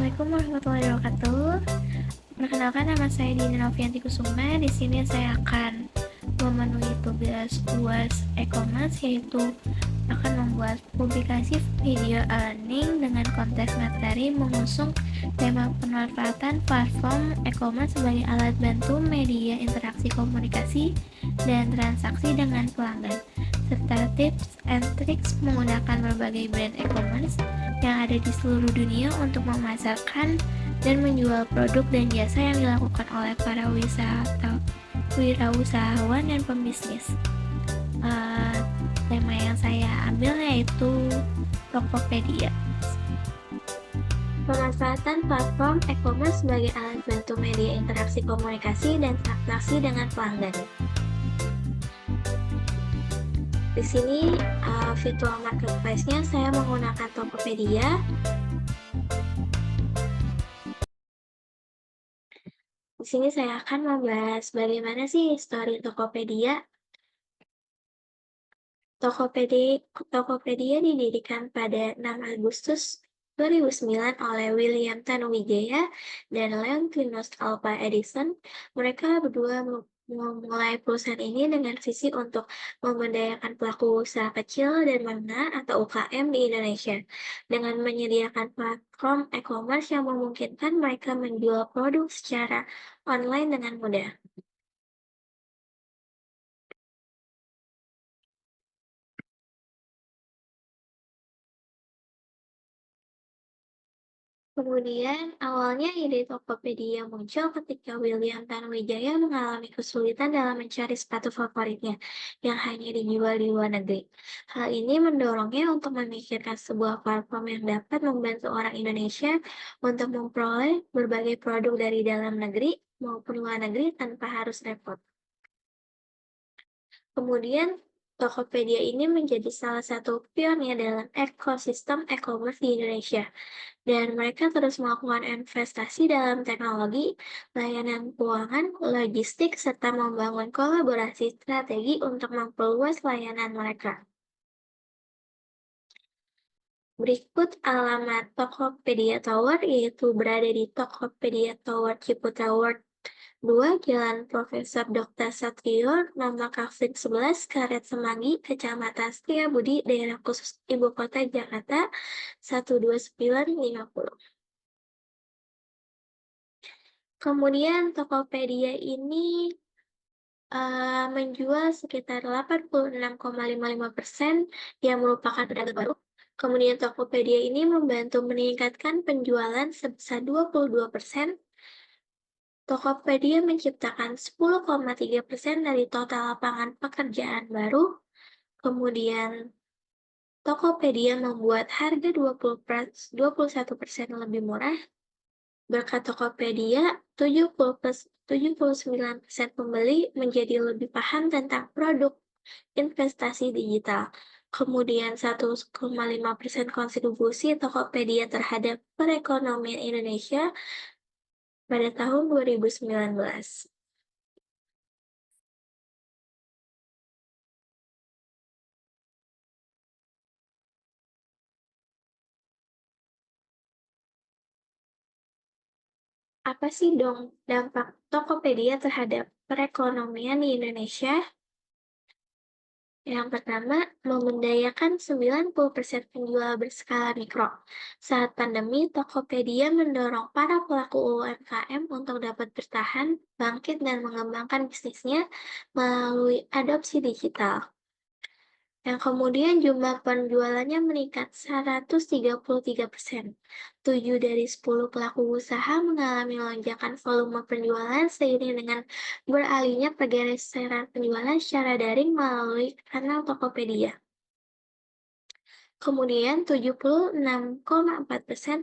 Assalamualaikum warahmatullahi wabarakatuh. Perkenalkan, nama saya Dina Novianti Kusuma. Di sini saya akan memenuhi tugas UAS e-commerce, yaitu akan membuat publikasi video learning dengan konteks materi mengusung tema pemanfaatan platform e-commerce sebagai alat bantu media interaksi komunikasi dan transaksi dengan pelanggan, serta tips and tricks menggunakan berbagai brand e-commerce yang ada di seluruh dunia untuk memasarkan dan menjual produk dan jasa yang dilakukan oleh para wirausahawan dan pembisnis. Tema yang saya ambil yaitu Tokopedia. Pemanfaatan platform e-commerce sebagai alat bantu media interaksi komunikasi dan transaksi dengan pelanggan. Di sini virtual marketplace-nya saya menggunakan Tokopedia. Di sini saya akan membahas bagaimana sih histori Tokopedia. Tokopedia didirikan pada 6 Agustus 2009 oleh William Tanuwijaya dan Leontinus Alva Edison. Mereka berdua memulai perusahaan ini dengan visi untuk memberdayakan pelaku usaha kecil dan menengah atau UKM di Indonesia dengan menyediakan platform e-commerce yang memungkinkan mereka menjual produk secara online dengan mudah. Kemudian, awalnya ide Tokopedia muncul ketika William Tanuwijaya mengalami kesulitan dalam mencari sepatu favoritnya yang hanya dijual di luar negeri. Hal ini mendorongnya untuk memikirkan sebuah platform yang dapat membantu orang Indonesia untuk memperoleh berbagai produk dari dalam negeri maupun luar negeri tanpa harus repot. Kemudian, Tokopedia ini menjadi salah satu pionir dalam ekosistem e-commerce di Indonesia. Dan mereka terus melakukan investasi dalam teknologi, layanan keuangan, logistik, serta membangun kolaborasi strategi untuk memperluas layanan mereka. Berikut alamat Tokopedia Tower, yaitu berada di Tokopedia Tower Ciputra World 2, Jalan Profesor Dr. Satrio, nomor Kafling 11, Karet Semanggi, Kecamatan Setiabudi, Daerah Khusus Ibu Kota Jakarta, 12950. Kemudian Tokopedia ini menjual sekitar 86,55% yang merupakan pedagang baru. Kemudian Tokopedia ini membantu meningkatkan penjualan sebesar 22%. Tokopedia menciptakan 10,3% dari total lapangan pekerjaan baru. Kemudian Tokopedia membuat harga 21% lebih murah. Berkat Tokopedia, 79% pembeli menjadi lebih paham tentang produk investasi digital. Kemudian 1,5% kontribusi Tokopedia terhadap perekonomian Indonesia pada tahun 2019. Apa sih dong dampak Tokopedia terhadap perekonomian di Indonesia? Yang pertama, memberdayakan 90% penjual berskala mikro. Saat pandemi, Tokopedia mendorong para pelaku UMKM untuk dapat bertahan, bangkit, dan mengembangkan bisnisnya melalui adopsi digital. Yang kemudian jumlah penjualannya meningkat 133%. 7 dari 10 pelaku usaha mengalami lonjakan volume penjualan seiring dengan beralihnya pergeseran penjualan secara daring melalui kanal Tokopedia. Kemudian 76,4%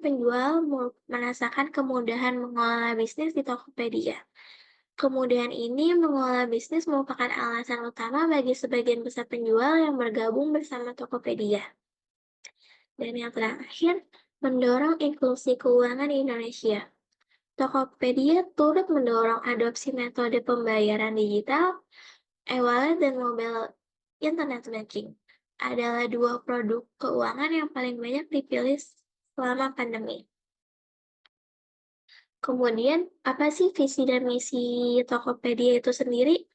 penjual merasakan kemudahan mengelola bisnis di Tokopedia. Kemudian ini mengelola bisnis merupakan alasan utama bagi sebagian besar penjual yang bergabung bersama Tokopedia. Dan yang terakhir, mendorong inklusi keuangan di Indonesia. Tokopedia turut mendorong adopsi metode pembayaran digital, e-wallet, dan mobile internet banking. Adalah dua produk keuangan yang paling banyak dipilih selama pandemi. Kemudian, apa sih visi dan misi Tokopedia itu sendiri?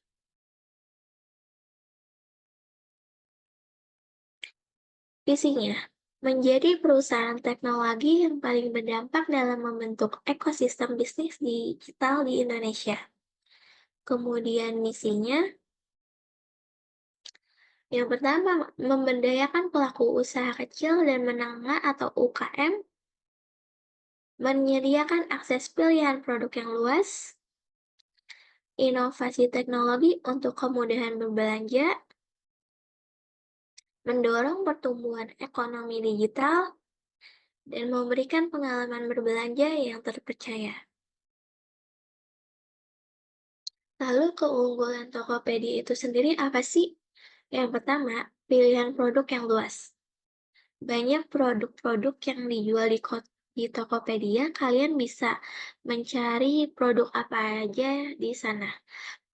Visinya, menjadi perusahaan teknologi yang paling berdampak dalam membentuk ekosistem bisnis digital di Indonesia. Kemudian misinya, yang pertama, memberdayakan pelaku usaha kecil dan menengah atau UKM, menyediakan akses pilihan produk yang luas, inovasi teknologi untuk kemudahan berbelanja, mendorong pertumbuhan ekonomi digital, dan memberikan pengalaman berbelanja yang terpercaya. Lalu keunggulan Tokopedia itu sendiri apa sih? Yang pertama, pilihan produk yang luas. Banyak produk-produk yang dijual di Tokopedia, kalian bisa mencari produk apa aja di sana.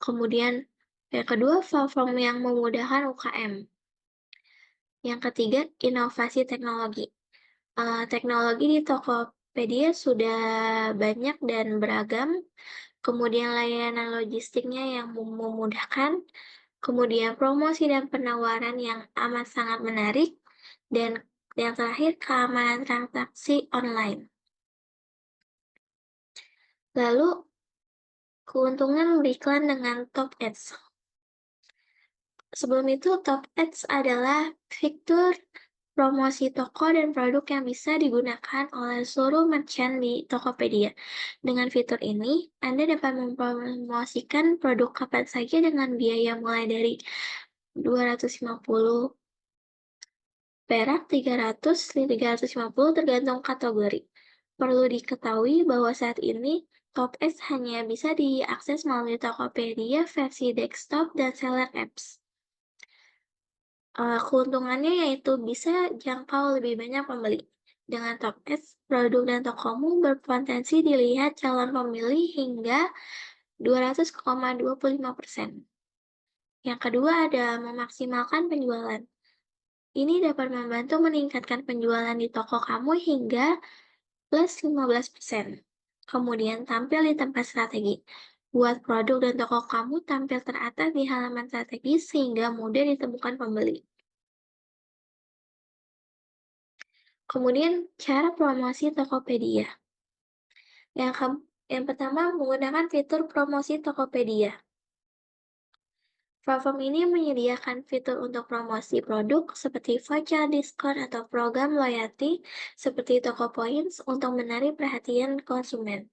Kemudian, yang kedua, platform yang memudahkan UKM. Yang ketiga, inovasi teknologi. Teknologi di Tokopedia sudah banyak dan beragam, kemudian layanan logistiknya yang memudahkan, kemudian promosi dan penawaran yang amat sangat menarik, dan yang terakhir keamanan transaksi online. Lalu keuntungan beriklan dengan Top Ads. Sebelum itu, Top Ads adalah fitur promosi toko dan produk yang bisa digunakan oleh seluruh merchant di Tokopedia. Dengan fitur ini, Anda dapat mempromosikan produk kapan saja dengan biaya mulai dari 250 perak, 300, 350 tergantung kategori. Perlu diketahui bahwa saat ini Top Ads hanya bisa diakses melalui Tokopedia versi desktop dan seller apps. Keuntungannya yaitu bisa jangkau lebih banyak pembeli. Dengan Top Ads, produk dan tokomu berpotensi dilihat calon pembeli hingga 200,25%. Yang kedua ada memaksimalkan penjualan. Ini dapat membantu meningkatkan penjualan di toko kamu hingga plus 15%. Kemudian tampil di tempat strategi. Buat produk dan toko kamu tampil teratas di halaman strategis sehingga mudah ditemukan pembeli. Kemudian cara promosi Tokopedia. Yang pertama menggunakan fitur promosi Tokopedia. Platform ini menyediakan fitur untuk promosi produk seperti voucher diskon atau program loyalty seperti Toko Points untuk menarik perhatian konsumen.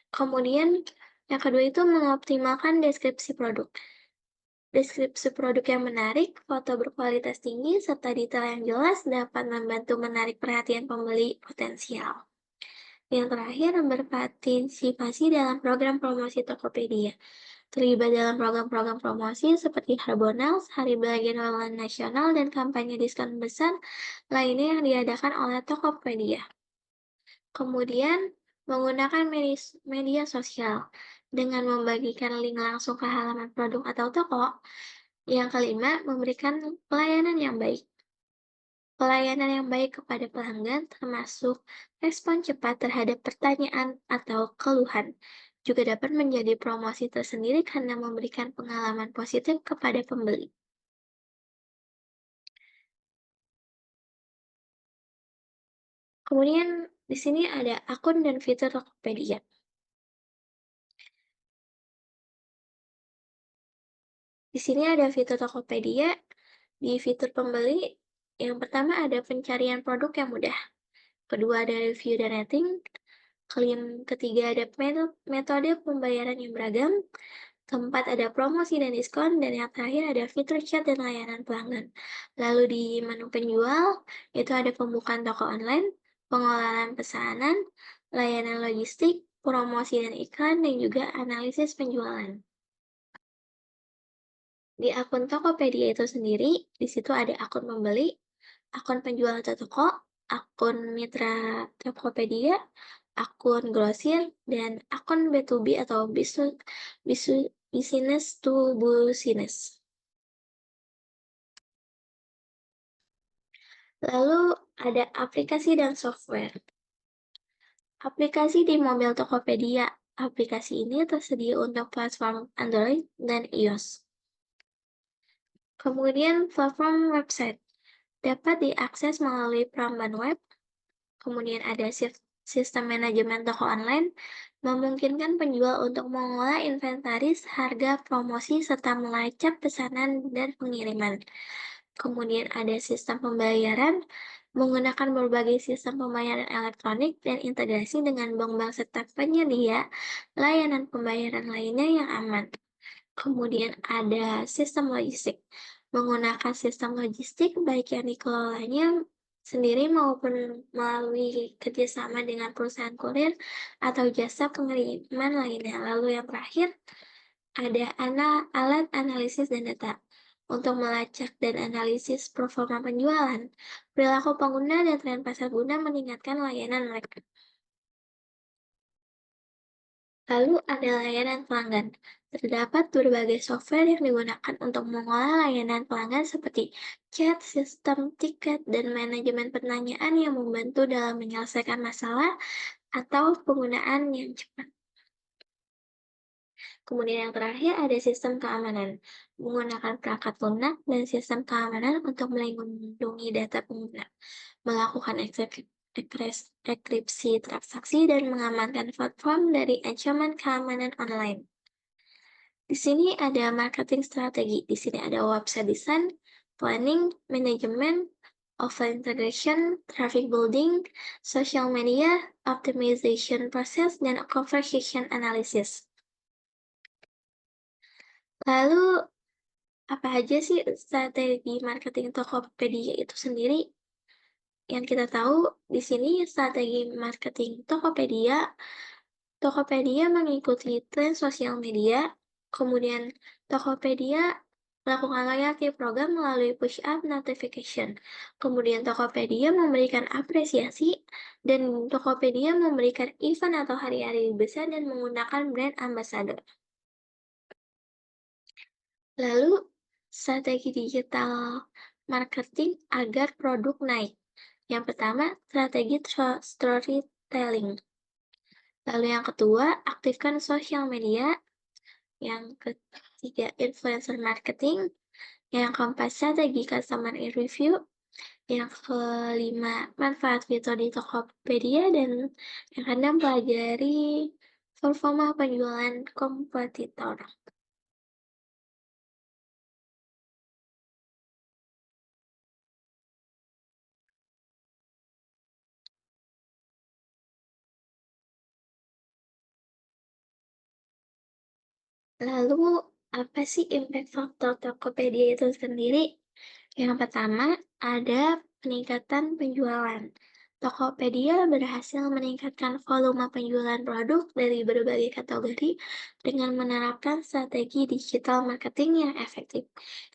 Kemudian yang kedua itu mengoptimalkan deskripsi produk. Deskripsi produk yang menarik, foto berkualitas tinggi, serta detail yang jelas dapat membantu menarik perhatian pembeli potensial. Yang terakhir, berpartisipasi dalam program promosi Tokopedia. Terlibat dalam program-program promosi seperti Harbolnas, Hari Belanja Online Nasional, dan kampanye diskon besar lainnya yang diadakan oleh Tokopedia. Kemudian, menggunakan media sosial dengan membagikan link langsung ke halaman produk atau toko. Yang kelima, memberikan pelayanan yang baik. Pelayanan yang baik kepada pelanggan termasuk respon cepat terhadap pertanyaan atau keluhan juga dapat menjadi promosi tersendiri karena memberikan pengalaman positif kepada pembeli. Kemudian di sini ada akun dan fitur Tokopedia. Di sini ada fitur Tokopedia. Di fitur pembeli, yang pertama ada pencarian produk yang mudah. Kedua ada review dan rating. Ketiga ada metode pembayaran yang beragam. Keempat ada promosi dan diskon, dan yang terakhir ada fitur chat dan layanan pelanggan. Lalu di menu penjual, itu ada pembukaan toko online, pengelolaan pesanan, layanan logistik, promosi dan iklan, dan juga analisis penjualan. Di akun Tokopedia itu sendiri, di situ ada akun pembeli, akun penjual atau toko, akun mitra Tokopedia, akun grosir, dan akun B2B atau business to business. Lalu ada aplikasi dan software. Aplikasi di mobil Tokopedia. Aplikasi ini tersedia untuk platform Android dan iOS. Kemudian platform website dapat diakses melalui Pramban Web. Kemudian ada sistem manajemen toko online, memungkinkan penjual untuk mengolah inventaris, harga, promosi, serta melacak pesanan dan pengiriman. Kemudian ada sistem pembayaran, menggunakan berbagai sistem pembayaran elektronik dan integrasi dengan bank-bank serta penyedia layanan pembayaran lainnya yang aman. Kemudian ada sistem logistik. Menggunakan sistem logistik baik yang dikelolanya sendiri maupun melalui kerjasama dengan perusahaan kurir atau jasa pengiriman lainnya. Lalu yang terakhir, ada alat analisis dan data. Untuk melacak dan analisis performa penjualan, perilaku pengguna dan tren pasar guna meningkatkan layanan mereka. Lalu ada layanan pelanggan. Terdapat berbagai software yang digunakan untuk mengolah layanan pelanggan seperti chat, sistem tiket, dan manajemen pertanyaan yang membantu dalam menyelesaikan masalah atau penggunaan yang cepat. Kemudian yang terakhir ada sistem keamanan. Menggunakan perangkat lunak dan sistem keamanan untuk melindungi data pengguna, melakukan enkripsi transaksi, dan mengamankan platform dari ancaman keamanan online. Di sini ada marketing strategi. Di sini ada website design, planning, manajemen, offline integration, traffic building, social media, optimization process, dan conversation analysis. Lalu, apa aja sih strategi marketing Tokopedia itu sendiri? Yang kita tahu, di sini strategi marketing Tokopedia mengikuti tren sosial media, kemudian Tokopedia melakukan loyalty program melalui push-up notification. Kemudian Tokopedia memberikan apresiasi, dan Tokopedia memberikan event atau hari-hari besar dan menggunakan brand ambassador. Lalu, strategi digital marketing agar produk naik. Yang pertama, strategi storytelling. Lalu yang kedua, aktifkan sosial media. Yang ketiga, influencer marketing. Yang keempat, strategi customer review. Yang kelima, manfaat fitur di Tokopedia. Dan yang keenam, pelajari performa penjualan kompetitor. Lalu, apa sih impact faktor Tokopedia itu sendiri? Yang pertama, ada peningkatan penjualan. Tokopedia berhasil meningkatkan volume penjualan produk dari berbagai kategori dengan menerapkan strategi digital marketing yang efektif.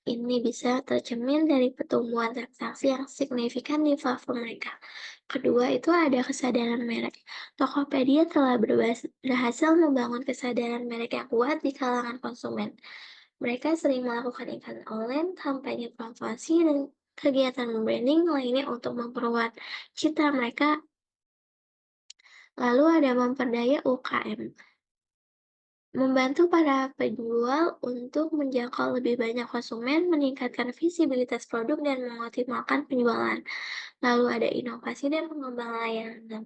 Ini bisa tercermin dari pertumbuhan transaksi yang signifikan di platform mereka. Kedua, itu ada kesadaran merek. Tokopedia telah berhasil membangun kesadaran merek yang kuat di kalangan konsumen. Mereka sering melakukan iklan online, kampanye promosi, dan kegiatan branding lainnya untuk memperkuat citra mereka. Lalu ada memperdaya UKM. Membantu para penjual untuk menjangkau lebih banyak konsumen, meningkatkan visibilitas produk, dan mengoptimalkan penjualan. Lalu ada inovasi dan pengembangan layanan.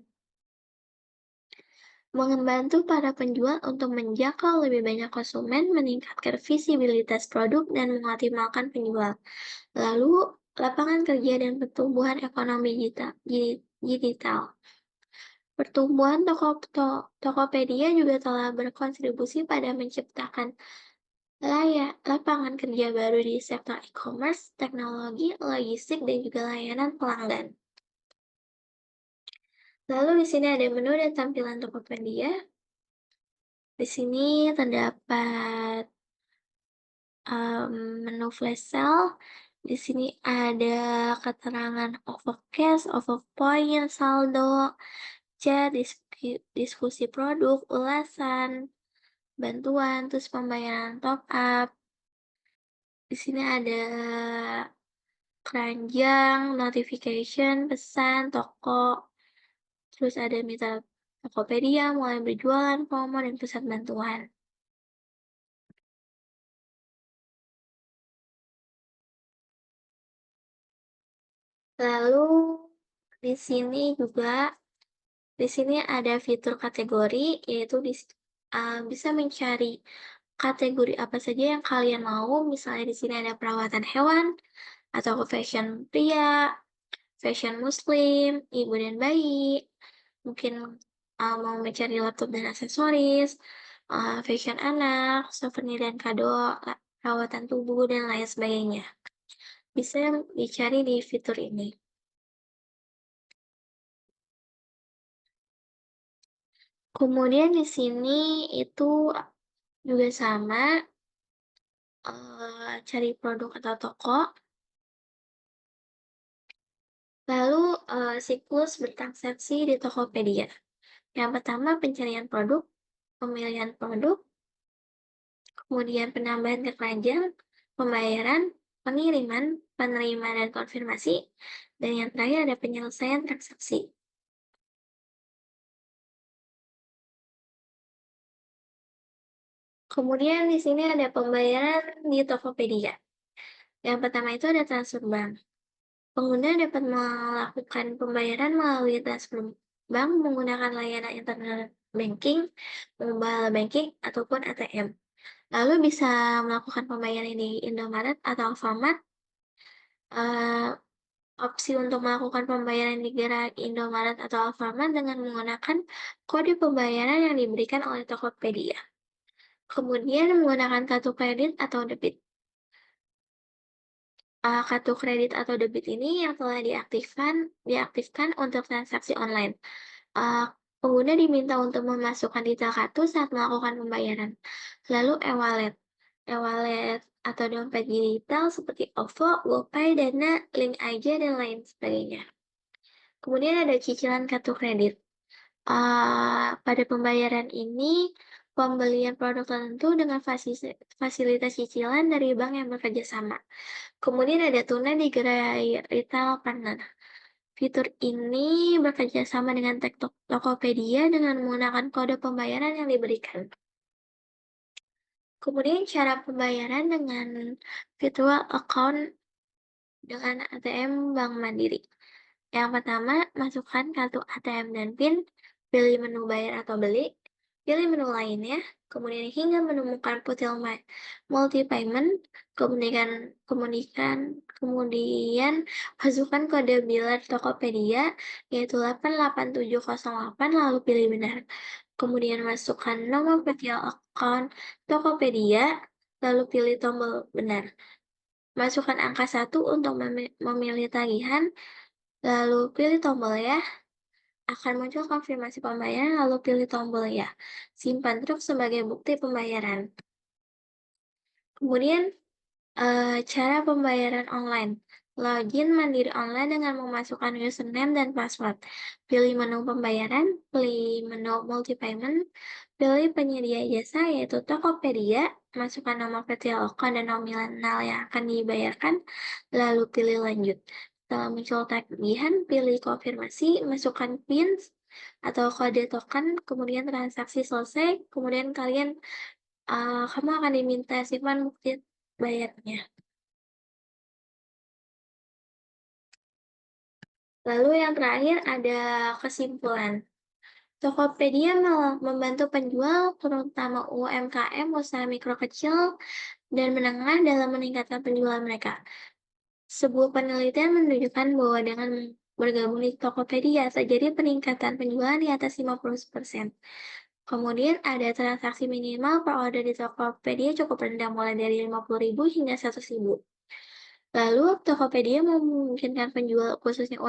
Membantu para penjual untuk menjangkau lebih banyak konsumen, meningkatkan visibilitas produk, dan mengoptimalkan penjualan. Lalu, lapangan kerja dan pertumbuhan ekonomi digital. Pertumbuhan Tokopedia juga telah berkontribusi pada menciptakan lapangan kerja baru di sektor e-commerce, teknologi, logistik, dan juga layanan pelanggan. Lalu di sini ada menu dan tampilan Tokopedia. Di sini terdapat menu flash sale. Di sini ada keterangan overcash, overpoint, saldo, chat, diskusi produk, ulasan, bantuan, terus pembayaran top up. Di sini ada keranjang, notification, pesan, toko, terus ada mitra Tokopedia mulai berjualan promo dan pusat bantuan. Lalu di sini ada fitur kategori, yaitu bisa mencari kategori apa saja yang kalian mau. Misalnya di sini ada perawatan hewan, atau fashion pria, fashion muslim, ibu dan bayi, mungkin mau mencari laptop dan aksesoris, fashion anak, souvenir dan kado, perawatan tubuh, dan lain sebagainya. Bisa dicari di fitur ini. Kemudian di sini itu juga sama, cari produk atau toko, lalu siklus bertransaksi di Tokopedia. Yang pertama pencarian produk, pemilihan produk, kemudian penambahan ke keranjang, pembayaran, pengiriman, penerimaan dan konfirmasi, dan yang terakhir ada penyelesaian transaksi. Kemudian di sini ada pembayaran di Tokopedia. Yang pertama itu ada transfer bank. Pengguna dapat melakukan pembayaran melalui transfer bank menggunakan layanan internet banking, mobile banking, ataupun ATM. Lalu bisa melakukan pembayaran di Indomaret atau Alfamart. Opsi untuk melakukan pembayaran di gerai Indomaret atau Alfamart dengan menggunakan kode pembayaran yang diberikan oleh Tokopedia. Kemudian menggunakan kartu kredit atau debit. Kartu kredit atau debit ini yang telah diaktifkan untuk transaksi online. Pengguna diminta untuk memasukkan detail kartu saat melakukan pembayaran. Lalu e-wallet. E-wallet atau dompet digital seperti OVO, GoPay, Dana, Link aja, dan lain sebagainya. Kemudian ada cicilan kartu kredit. Pada pembayaran ini, pembelian produk tertentu dengan fasilitas cicilan dari bank yang bekerja sama. Kemudian ada tunai di gerai retail partner. Fitur ini bekerja sama dengan Tokopedia dengan menggunakan kode pembayaran yang diberikan. Kemudian cara pembayaran dengan virtual account dengan ATM Bank Mandiri. Yang pertama, masukkan kartu ATM dan PIN, pilih menu bayar atau beli, pilih menu lainnya, kemudian hingga menemukan putil multi payment, kemudian masukkan kode biller Tokopedia yaitu 88708 lalu pilih benar. Kemudian masukkan nomor virtual account Tokopedia lalu pilih tombol benar. Masukkan angka 1 untuk memilih tagihan, lalu pilih tombol ya. Akan muncul konfirmasi pembayaran, lalu pilih tombol ya. Simpan truk sebagai bukti pembayaran. Kemudian, cara pembayaran online. Login mandiri online dengan memasukkan username dan password. Pilih menu pembayaran, pilih menu multi payment, pilih penyedia jasa yaitu Tokopedia, masukkan nomor virtual account dan nominal yang akan dibayarkan, lalu pilih lanjut. Setelah muncul tagihan, pilih konfirmasi, masukkan PIN atau kode token, kemudian transaksi selesai, kemudian kamu akan diminta simpan bukti bayarnya. Lalu yang terakhir ada kesimpulan. Tokopedia membantu penjual, terutama UMKM, usaha mikro kecil, dan menengah dalam meningkatkan penjualan mereka. Sebuah penelitian menunjukkan bahwa dengan bergabung di Tokopedia, terjadi peningkatan penjualan di atas 50%. Kemudian ada transaksi minimal per order di Tokopedia cukup rendah, mulai dari 50.000 hingga 100.000. Lalu, Tokopedia memungkinkan penjual khususnya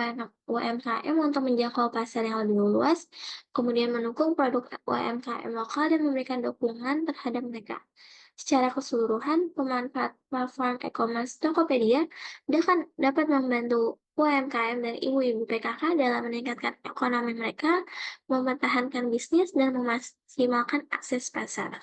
UMKM untuk menjangkau pasar yang lebih luas, kemudian mendukung produk UMKM lokal dan memberikan dukungan terhadap mereka. Secara keseluruhan, pemanfaat platform e-commerce Tokopedia dapat membantu UMKM dan ibu-ibu PKK dalam meningkatkan ekonomi mereka, mempertahankan bisnis, dan memaksimalkan akses pasar.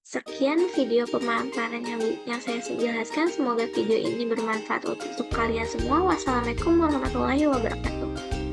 Sekian video pemaparan yang saya jelaskan. Semoga video ini bermanfaat untuk kalian semua. Wassalamualaikum warahmatullahi wabarakatuh.